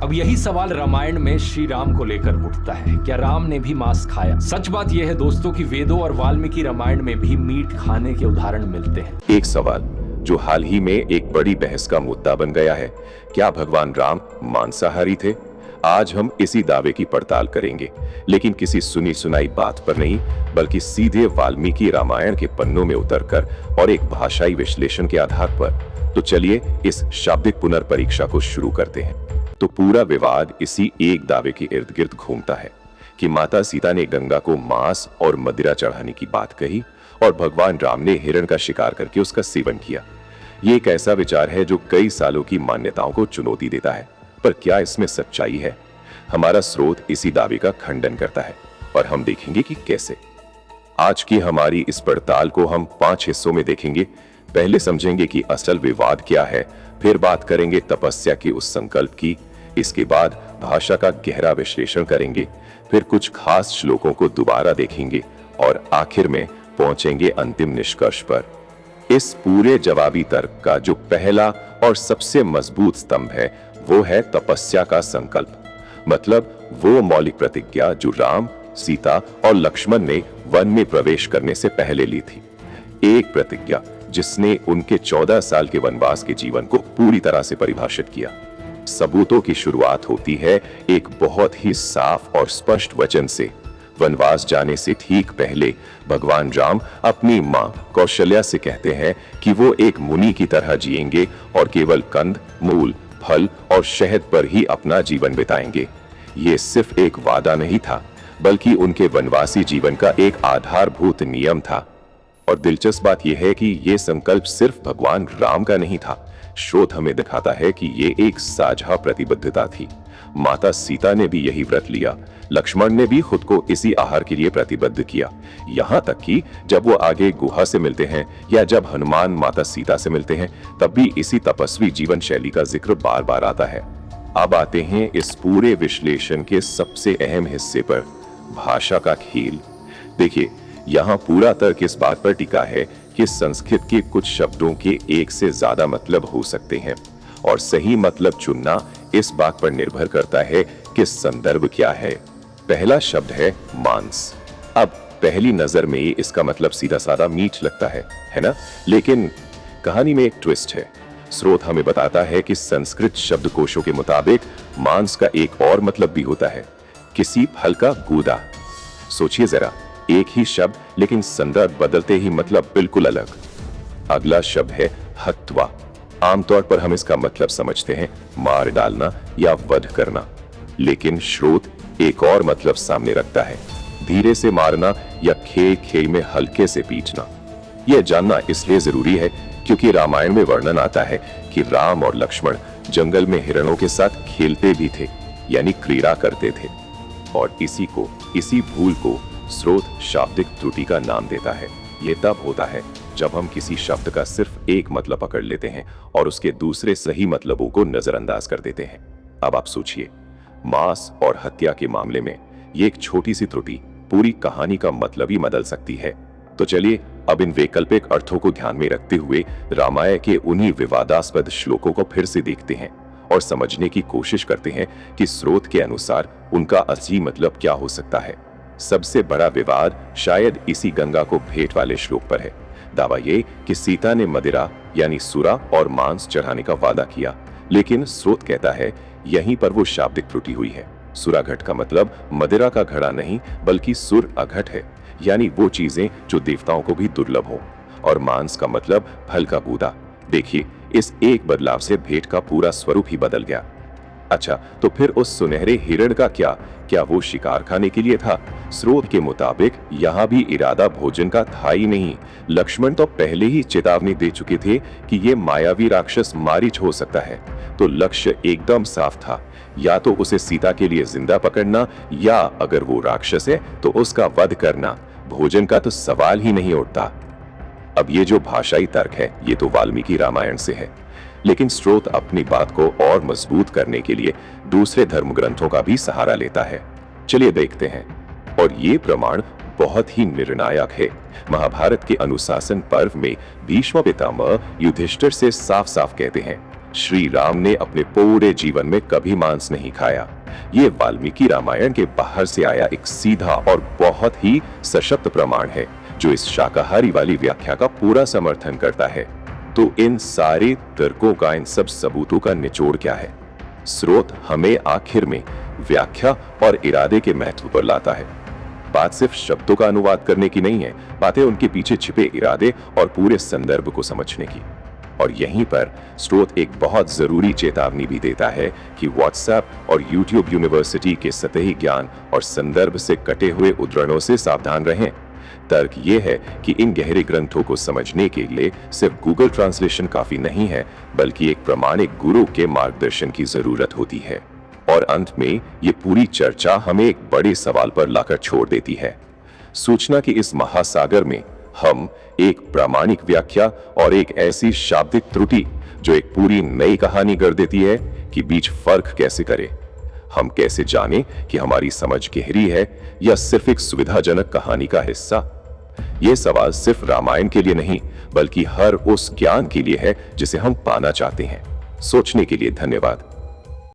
अब यही सवाल रामायण में श्री राम को लेकर उठता है, क्या राम ने भी मांस खाया? सच बात यह है दोस्तों कि वेदों और वाल्मीकि रामायण में भी मीट खाने के उदाहरण मिलते हैं। एक सवाल जो हाल ही में एक बड़ी बहस का मुद्दा बन गया है, क्या भगवान राम मांसाहारी थे? आज हम इसी दावे की पड़ताल करेंगे, लेकिन किसी सुनी सुनाई बात पर नहीं, बल्कि सीधे वाल्मीकि रामायण के पन्नों में उतरकर और एक भाषाई विश्लेषण के आधार पर। तो चलिए इस शाब्दिक पुनर्परीक्षा को शुरू करते हैं। तो पूरा विवाद इसी एक दावे के इर्द गिर्द घूमता है कि माता सीता ने गंगा को मांस और मदिरा चढ़ाने की बात कही और भगवान राम ने हिरण का शिकार करके उसका सेवन किया। ये एक ऐसा विचार है जो कई सालों की मान्यताओं को चुनौती देता है, पर क्या इसमें सच्चाई है? हमारा स्रोत इसी दावे का खंडन करता है और हम देखेंगे कि कैसे। आज की हमारी इस पड़ताल को हम 5 हिस्सों में देखेंगे। पहले समझेंगे कि असल विवाद क्या है, फिर बात करेंगे तपस्या के उस संकल्प की, इसके बाद भाषा का गहरा विश्लेषण करेंगे, फिर कुछ खास श्लोकों को दोबारा देखेंगे और आखिर में पहुंचेंगे अंतिम निष्कर्ष पर। इस पूरे जवाबी तर्क का जो पहला और सबसे मजबूत स्तंभ है वो है तपस्या का संकल्प, मतलब वो मौलिक प्रतिज्ञा जो राम, सीता और लक्ष्मण ने वन में प्रवेश करने से पहले ली थी। एक प्रतिज्ञा जिसने उनके 14 साल के वनवास के जीवन को पूरी तरह से परिभाषित किया। सबूतों की शुरुआत होती है एक बहुत ही साफ और स्पष्ट वचन से। वनवास जाने से ठीक पहले भगवान राम अपनी मां कौशल्या से कहते हैं कि वो एक मुनि की तरह जिएंगे और केवल कंद, मूल, फल और शहद पर ही अपना जीवन बिताएंगे। ये सिर्फ एक वादा नहीं था, बल्कि उनके वनवासी जीवन का एक आधारभूत नियम था। और दिलचस्प बात यह है कि ये संकल्प सिर्फ भगवान राम का नहीं था। स्रोत हमें दिखाता है कि ये एक साझा प्रतिबद्धता थी। माता सीता ने भी यही व्रत लिया, लक्ष्मण ने भी खुद को इसी आहार के लिए प्रतिबद्ध किया। यहाँ तक कि जब वो आगे गुहा से मिलते हैं या जब हनुमान माता सीता से मिलते हैं, तब भी इसी तपस्वी जीवन शैली का जिक्र बार बार आता है। अब आते हैं इस पूरे विश्लेषण के सबसे अहम हिस्से पर, भाषा का खेल। देखिए, यहाँ पूरा तर्क इस बात पर टिका है कि संस्कृत के कुछ शब्दों के एक से ज्यादा मतलब हो सकते हैं और सही मतलब चुनना इस बात पर निर्भर करता है कि संदर्भ क्या है। पहला शब्द है मांस। अब पहली नजर में इसका मतलब सीधा साधा मीट लगता है ना? लेकिन कहानी में एक ट्विस्ट है। स्रोत हमें बताता है कि संस्कृत शब्दकोशों के मुताबिक मांस का एक और मतलब भी होता है, किसी फल का गूदा। सोचिए जरा, एक ही शब्द लेकिन संदर्भ बदलते ही मतलब बिल्कुल अलग। अगला शब्द है हत्वा। आमतौर पर हम इसका मतलब समझते हैं मार डालना या वध करना, लेकिन स्रोत एक और मतलब सामने रखता है, धीरे से मारना या खेल खेल में हल्के से पीटना। यह जानना इसलिए जरूरी है क्योंकि रामायण में वर्णन आता है कि राम और लक्ष्मण जंगल में हिरणों के साथ खेलते भी थे, यानी क्रीड़ा करते थे। और इसी भूल को स्रोत शाब्दिक त्रुटि का नाम देता है। यह तब होता है जब हम किसी शब्द का सिर्फ एक मतलब पकड़ लेते हैं और उसके दूसरे सही मतलबों को नजरअंदाज कर देते हैं। अब आप सोचिए, मांस और हत्या के मामले में ये एक छोटी सी त्रुटि पूरी कहानी का मतलब ही बदल सकती है। तो चलिए अब इन वैकल्पिक अर्थों को ध्यान में रखते हुए रामायण के उन्हीं विवादास्पद श्लोकों को फिर से देखते हैं और समझने की कोशिश करते हैं कि स्रोत के अनुसार उनका असली मतलब क्या हो सकता है। सबसे बड़ा विवाद शायद इसी गंगा को भेंट वाले श्लोक पर है। दावा ये कि सीता ने मदिरा यानी सुरा और मांस चढ़ाने का वादा किया, लेकिन स्रोत कहता है यहीं पर वो शाब्दिक त्रुटि हुई है। सुरा घट का मतलब मदिरा का घड़ा नहीं, बल्कि सुर अघट है, यानी वो चीजें जो देवताओं को भी दुर्लभ हो, और मांस का मतलब फल का गूदा। देखिए, इस एक बदलाव से भेंट का पूरा स्वरूप ही बदल गया। अच्छा, तो फिर उस सुनहरे हिरण का क्या वो शिकार खाने के लिए था? स्रोत के मुताबिक यहाँ भी इरादा भोजन का था ही नहीं। लक्ष्मण तो पहले ही चेतावनी दे चुके थे कि ये मायावी राक्षस मारीच हो सकता है, तो लक्ष्य एकदम साफ था, या तो उसे सीता के लिए जिंदा पकड़ना या अगर वो राक्षस है तो उसका वध करना। भोजन का तो सवाल ही नहीं उठता। अब ये जो भाषाई तर्क है ये तो वाल्मीकि रामायण से है, लेकिन स्रोत अपनी बात को और मजबूत करने के लिए दूसरे धर्म ग्रंथों का भी सहारा लेता है। चलिए देखते हैं, और ये प्रमाण बहुत ही निर्णायक है। महाभारत के अनुशासन पर्व में भीष्म पितामह युधिष्ठिर से साफ साफ कहते हैं, श्री राम ने अपने पूरे जीवन में कभी मांस नहीं खाया। ये वाल्मीकि रामायण के बाहर से आया एक सीधा और बहुत ही सशक्त प्रमाण है जो इस शाकाहारी वाली व्याख्या का पूरा समर्थन करता है। तो इन सारे तर्कों का, इन सब सबूतों का निचोड़ क्या है? स्रोत हमें आखिर में व्याख्या और इरादे के महत्व पर लाता है। बात सिर्फ शब्दों का अनुवाद करने की नहीं है, बातें उनके पीछे छिपे इरादे और पूरे संदर्भ को समझने की। और यहीं पर स्रोत एक बहुत जरूरी चेतावनी भी देता है कि व्हाट्सएप और यूट्यूब यूनिवर्सिटी के सतही ज्ञान और संदर्भ से कटे हुए उद्धरणों से सावधान रहें। तर्क ये है कि इन गहरे ग्रंथों को समझने के लिए सिर्फ गूगल ट्रांसलेशन काफी नहीं है, बल्कि एक प्रामाणिक गुरु के मार्गदर्शन की जरूरत होती है। और अंत में ये पूरी चर्चा हमें एक बड़े सवाल पर लाकर छोड़ देती है। सूचना के इस महासागर में हम एक प्रामाणिक व्याख्या और एक ऐसी शाब्दिक त्रुटि जो एक पूरी नई कहानी कर देती है कि बीच फर्क कैसे करें। हम कैसे जानें कि हमारी समझ गहरी है या सिर्फ एक सुविधाजनक कहानी का हिस्सा? यह सवाल सिर्फ रामायण के लिए नहीं, बल्कि हर उस ज्ञान के लिए है जिसे हम पाना चाहते हैं। सोचने के लिए धन्यवाद।